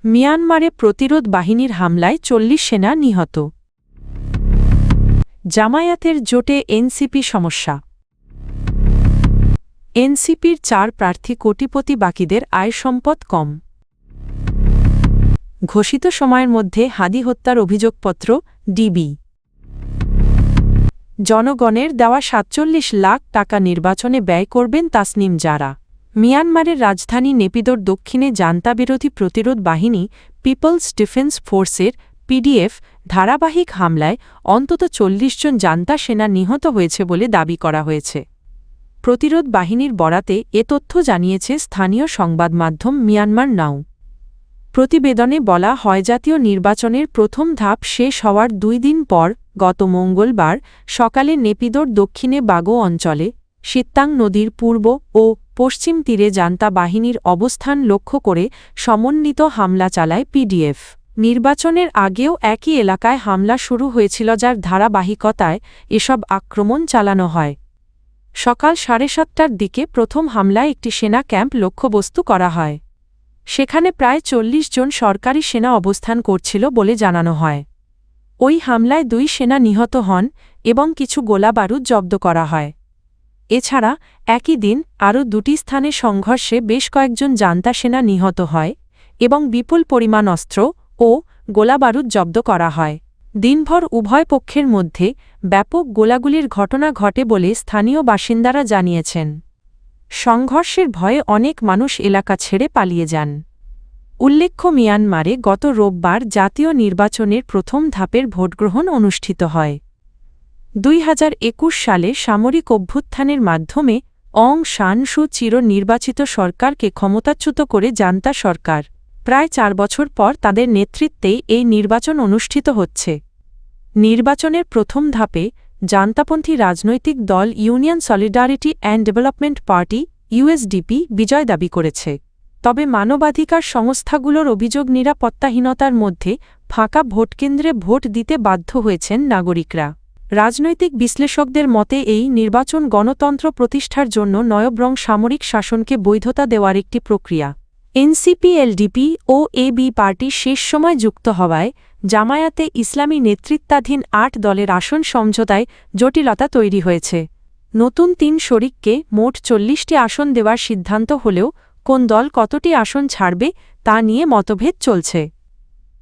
মিয়ানমারে প্রতিরোধ বাহিনীর হামলায় ৪০ সেনা নিহত। জামায়াতের জোটে এনসিপি সমস্যা। এনসিপির ৪ প্রার্থী কোটিপতি, বাকিদের আয় সম্পদ কম। ঘোষিত সময়ের মধ্যে হাদি হত্যার অভিযোগপত্র ডিবি। জনগণের দেওয়া ৪৭ লাখ টাকা নির্বাচনে ব্যয় করবেন তাসনিম জারা। মিয়ানমারের রাজধানী নেপিদোর দক্ষিণে জান্তাবিরোধী প্রতিরোধ বাহিনী পিপলস ডিফেন্স ফোর্সের পিডিএফ ধারাবাহিক হামলায় অন্তত ৪০ জন জান্তা সেনা নিহত হয়েছে বলে দাবি করা হয়েছে। প্রতিরোধ বাহিনীর বরাতে এ তথ্য জানিয়েছে স্থানীয় সংবাদমাধ্যম মিয়ানমার নাও। প্রতিবেদনে বলা হয়, জাতীয় নির্বাচনের প্রথম ধাপ শেষ হওয়ার ২ দিন পর গত মঙ্গলবার সকালে নেপিদোর দক্ষিণে বাগো অঞ্চলে সিত্তাং নদীর পূর্ব ও পশ্চিম তীরে জান্তা বাহিনীর অবস্থান লক্ষ্য করে সমন্বিত হামলা চালায় পিডিএফ। নির্বাচনের আগেও একই এলাকায় হামলা শুরু হয়েছিল, যার ধারাবাহিকতায় এসব আক্রমণ চালানো হয়। সকাল ৭:৩০টার দিকে প্রথম হামলায় একটি সেনা ক্যাম্প লক্ষ্যবস্তু করা হয়। সেখানে প্রায় ৪০ জন সরকারি সেনা অবস্থান করছিল বলে জানানো হয়। ওই হামলায় ২ সেনা নিহত হন এবং কিছু গোলাবারুদ জব্দ করা হয়। এছাড়া একই দিন আরও ২টি স্থানে সংঘর্ষে বেশ কয়েকজন জান্তা সেনা নিহত হয় এবং বিপুল পরিমাণ অস্ত্র ও গোলাবারুদ জব্দ করা হয়। দিনভর উভয় পক্ষের মধ্যে ব্যাপক গোলাগুলির ঘটনা ঘটে বলে স্থানীয় বাসিন্দারা জানিয়েছেন। সংঘর্ষের ভয়ে অনেক মানুষ এলাকা ছেড়ে পালিয়ে যান। উল্লেখ্য, মিয়ানমারে গত রোববার জাতীয় নির্বাচনের প্রথম ধাপের ভোটগ্রহণ অনুষ্ঠিত হয়। ২০২১ সালে সামরিক অভ্যুত্থানের মাধ্যমে অং সান সু চির নির্বাচিত সরকারকে ক্ষমতাচ্যুত করে জান্তা সরকার। প্রায় ৪ বছর পর তাদের নেতৃত্বেই এই নির্বাচন অনুষ্ঠিত হচ্ছে। নির্বাচনের প্রথম ধাপে জান্তাপন্থী রাজনৈতিক দল union solidarity and development party USDP বিজয় দাবি করেছে। তবে মানবাধিকার সংস্থাগুলোর অভিযোগ, নিরাপত্তাহীনতার মধ্যে ফাঁকা ভোটকেন্দ্রে ভোট দিতে বাধ্য হয়েছেন নাগরিকরা। রাজনৈতিক বিশ্লেষকদের মতে এই নির্বাচন গণতন্ত্র প্রতিষ্ঠার জন্য নয়, বরং সামরিক শাসনকে বৈধতা দেওয়ার একটি প্রক্রিয়া। এনসিপি, এলডিপি ও এবি পার্টি শেষ সময় যুক্ত হওয়ায় জামায়াতে ইসলামী নেতৃত্বাধীন ৮ দলের আসন সমঝোতায় জটিলতা তৈরি হয়েছে। নতুন ৩ শরিককে মোট ৪০টি আসন দেওয়ার সিদ্ধান্ত হলেও কোন দল কতটি আসন ছাড়বে তা নিয়ে মতভেদ চলছে।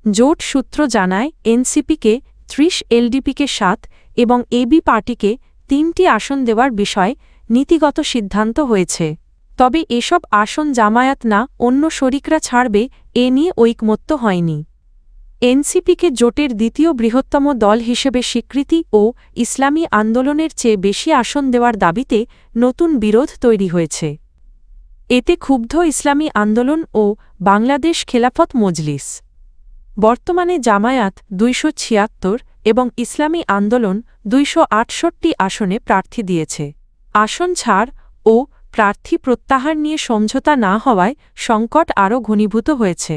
জোট সূত্র জানায়, এনসিপিকে ৩০, এলডিপিকে ৭ এবং এবি পার্টিকে ৩টি আসন দেওয়ার বিষয়ে নীতিগত সিদ্ধান্ত হয়েছে। তবে এসব আসন জামায়াত না অন্য শরিকরা ছাড়বে এ নিয়ে ঐকমত্য হয়নি। এনসিপিকে জোটের দ্বিতীয় বৃহত্তম দল হিসেবে স্বীকৃতি ও ইসলামী আন্দোলনের চেয়ে বেশি আসন দেওয়ার দাবিতে নতুন বিরোধ তৈরি হয়েছে। এতে ক্ষুব্ধ ইসলামী আন্দোলন ও বাংলাদেশ খেলাফত মজলিস। বর্তমানে জামায়াত ২৭৬ এবং ইসলামী আন্দোলন ২৬৮ আসনে প্রার্থী দিয়েছে। আসন ছাড় ও প্রার্থী প্রত্যাহার নিয়ে সমঝোতা না হওয়ায় সংকট আরও ঘনীভূত হয়েছে।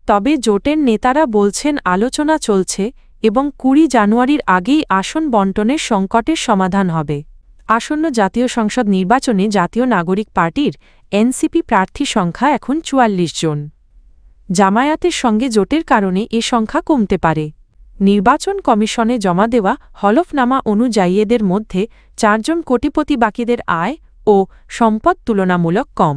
তবে জোটের নেতারা বলছেন, আলোচনা চলছে এবং ২০ জানুয়ারির আগেই আসন বণ্টনের সংকটের সমাধান হবে। আসন্ন জাতীয় সংসদ নির্বাচনে জাতীয় নাগরিক পার্টির এনসিপি প্রার্থী সংখ্যা এখন ৪৪ জন। জামায়াতের সঙ্গে জোটের কারণে এ সংখ্যা কমতে পারে। নির্বাচন কমিশনে জমা দেওয়া হলফনামা অনুযায়ীদের মধ্যে ৪ জন কোটিপতি, বাকিদের আয় ও সম্পদ তুলনামূলক কম।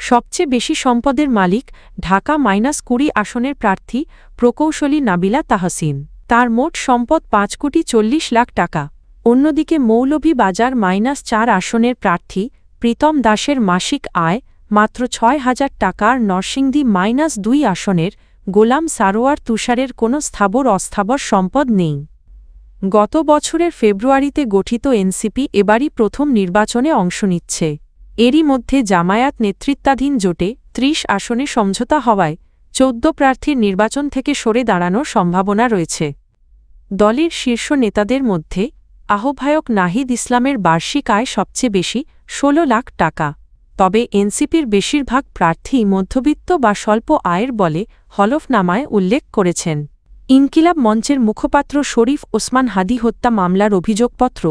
সবচেয়ে বেশি সম্পদের মালিক ঢাকা -২০ আসনের প্রার্থী প্রকৌশলী নাবিলা তাহসিন। তার মোট সম্পদ ৫,৪০,০০,০০০ টাকা। অন্যদিকে মৌলভীবাজার -৪ আসনের প্রার্থী প্রীতম দাসের মাসিক আয় মাত্র ৬,০০০ টাকা। আর নরসিংদী -২ আসনের গোলাম সারোয়ার তুষারের কোনো স্থাবর অস্থাবর সম্পদ নেই। গত বছরের ফেব্রুয়ারিতে গঠিত এনসিপি এবারই প্রথম নির্বাচনে অংশ নিচ্ছে। এরই মধ্যে জামায়াত নেতৃত্বাধীন জোটে ৩০ আসনে সমঝোতা হওয়ায় ১৪ প্রার্থীর নির্বাচন থেকে সরে দাঁড়ানোর সম্ভাবনা রয়েছে। দলের শীর্ষ নেতাদের মধ্যে আহ্বায়ক নাহিদ ইসলামের বার্ষিক আয় সবচেয়ে বেশি ১৬ লাখ টাকা। তবে এনসিপির বেশিরভাগ প্রার্থী মধ্যবিত্ত বা স্বল্প আয়ের বলে হলফনামায় উল্লেখ করেছেন। ইনকিলাব মঞ্চের মুখপাত্র শরীফ ওসমান হাদি হত্যা মামলার অভিযোগপত্র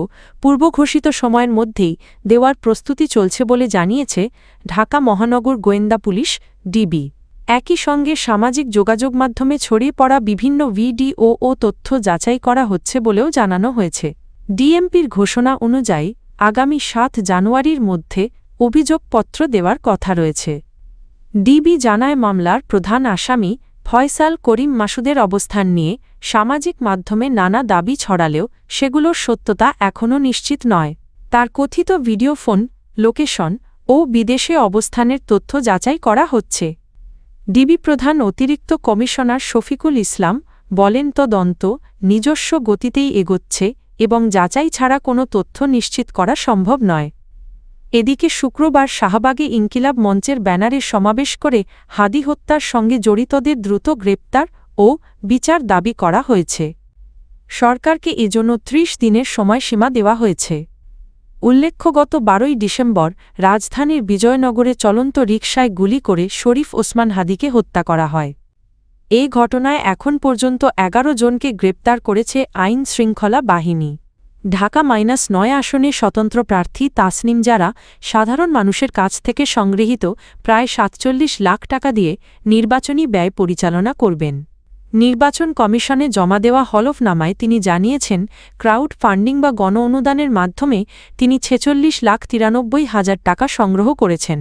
পূর্বঘোষিত সময়ের মধ্যেই দেওয়ার প্রস্তুতি চলছে বলে জানিয়েছে ঢাকা মহানগর গোয়েন্দা পুলিশ ডিবি। একই সঙ্গে সামাজিক যোগাযোগ মাধ্যমে ছড়িয়ে পড়া বিভিন্ন ভিডিও ও তথ্য যাচাই করা হচ্ছে বলেও জানানো হয়েছে। ডিএমপির ঘোষণা অনুযায়ী আগামী ৭ জানুয়ারির মধ্যে অভিযোগপত্র দেওয়ার কথা রয়েছে। ডিবি জানায়, মামলার প্রধান আসামি ফয়সাল করিম মাসুদের অবস্থান নিয়ে সামাজিক মাধ্যমে নানা দাবি ছড়ালেও সেগুলোর সত্যতা এখনও নিশ্চিত নয়। তার কথিত ভিডিও, ফোন লোকেশন ও বিদেশে অবস্থানের তথ্য যাচাই করা হচ্ছে। ডিবি প্রধান অতিরিক্ত কমিশনার শফিকুল ইসলাম বলেন, তদন্ত নিজস্ব গতিতেই এগোচ্ছে এবং যাচাই ছাড়া কোনো তথ্য নিশ্চিত করা সম্ভব নয়। এদিকে শুক্রবার শাহবাগে ইনকিলাব মঞ্চের ব্যানারে সমাবেশ করে হাদি হত্যার সঙ্গে জড়িতদের দ্রুত গ্রেপ্তার ও বিচার দাবি করা হয়েছে। সরকারকে এজন্য ৩০ দিনের সময়সীমা দেওয়া হয়েছে। উল্লেখ্য, গত ১২ই ডিসেম্বর রাজধানীর বিজয়নগরে চলন্ত রিকশায় গুলি করে শরীফ ওসমান হাদিকে হত্যা করা হয়। এই ঘটনায় এখন পর্যন্ত ১১ জনকে গ্রেপ্তার করেছে আইন শৃঙ্খলা বাহিনী। ঢাকা-৯ আসনে স্বতন্ত্র প্রার্থী তাসনিম জারা সাধারণ মানুষের কাছ থেকে সংগৃহীত প্রায় ৪৭ লাখ টাকা দিয়ে নির্বাচনী ব্যয় পরিচালনা করবেন। নির্বাচন কমিশনে জমা দেওয়া হলফনামায় তিনি জানিয়েছেন, ক্রাউড ফান্ডিং বা গণ অনুদানের মাধ্যমে তিনি ৪৬,৯৩,০০০ টাকা সংগ্রহ করেছেন।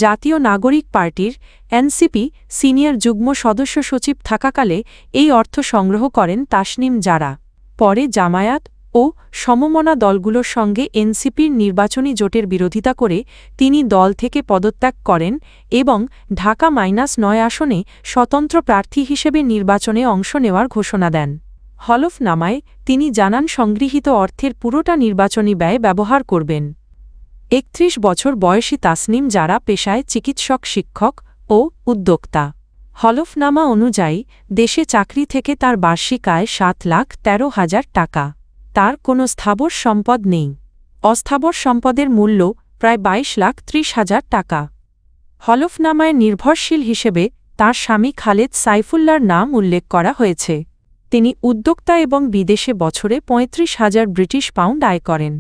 জাতীয় নাগরিক পার্টির এনসিপি সিনিয়র যুগ্ম সদস্য সচিব থাকাকালে এই অর্থ সংগ্রহ করেন তাসনিম জারা। পরে জামায়াত ও সমমনা দলগুলোর সঙ্গে এনসিপির নির্বাচনী জোটের বিরোধিতা করে তিনি দল থেকে পদত্যাগ করেন এবং ঢাকা-৯ আসনে স্বতন্ত্র প্রার্থী হিসেবে নির্বাচনে অংশ নেওয়ার ঘোষণা দেন। হলফনামায় তিনি জানান, সংগৃহীত অর্থের পুরোটা নির্বাচনী ব্যয় ব্যবহার করবেন। ৩১ বছর বয়সী তাসনিম জারা পেশায় চিকিৎসক, শিক্ষক ও উদ্যোক্তা। হলফনামা অনুযায়ী দেশে চাকরি থেকে তার বার্ষিক আয় ৭,১৩,০০০ টাকা। তার কোনো স্থাবর সম্পদ নেই। অস্থাবর সম্পদের মূল্য প্রায় ২২,৩০,০০০ টাকা। হলফনামায় নির্ভরশীল হিসেবে তাঁর স্বামী খালেদ সাইফুল্লাহর নাম উল্লেখ করা হয়েছে। তিনি উদ্যোক্তা এবং বিদেশে বছরে ৩৫,০০০ ব্রিটিশ পাউন্ড আয় করেন।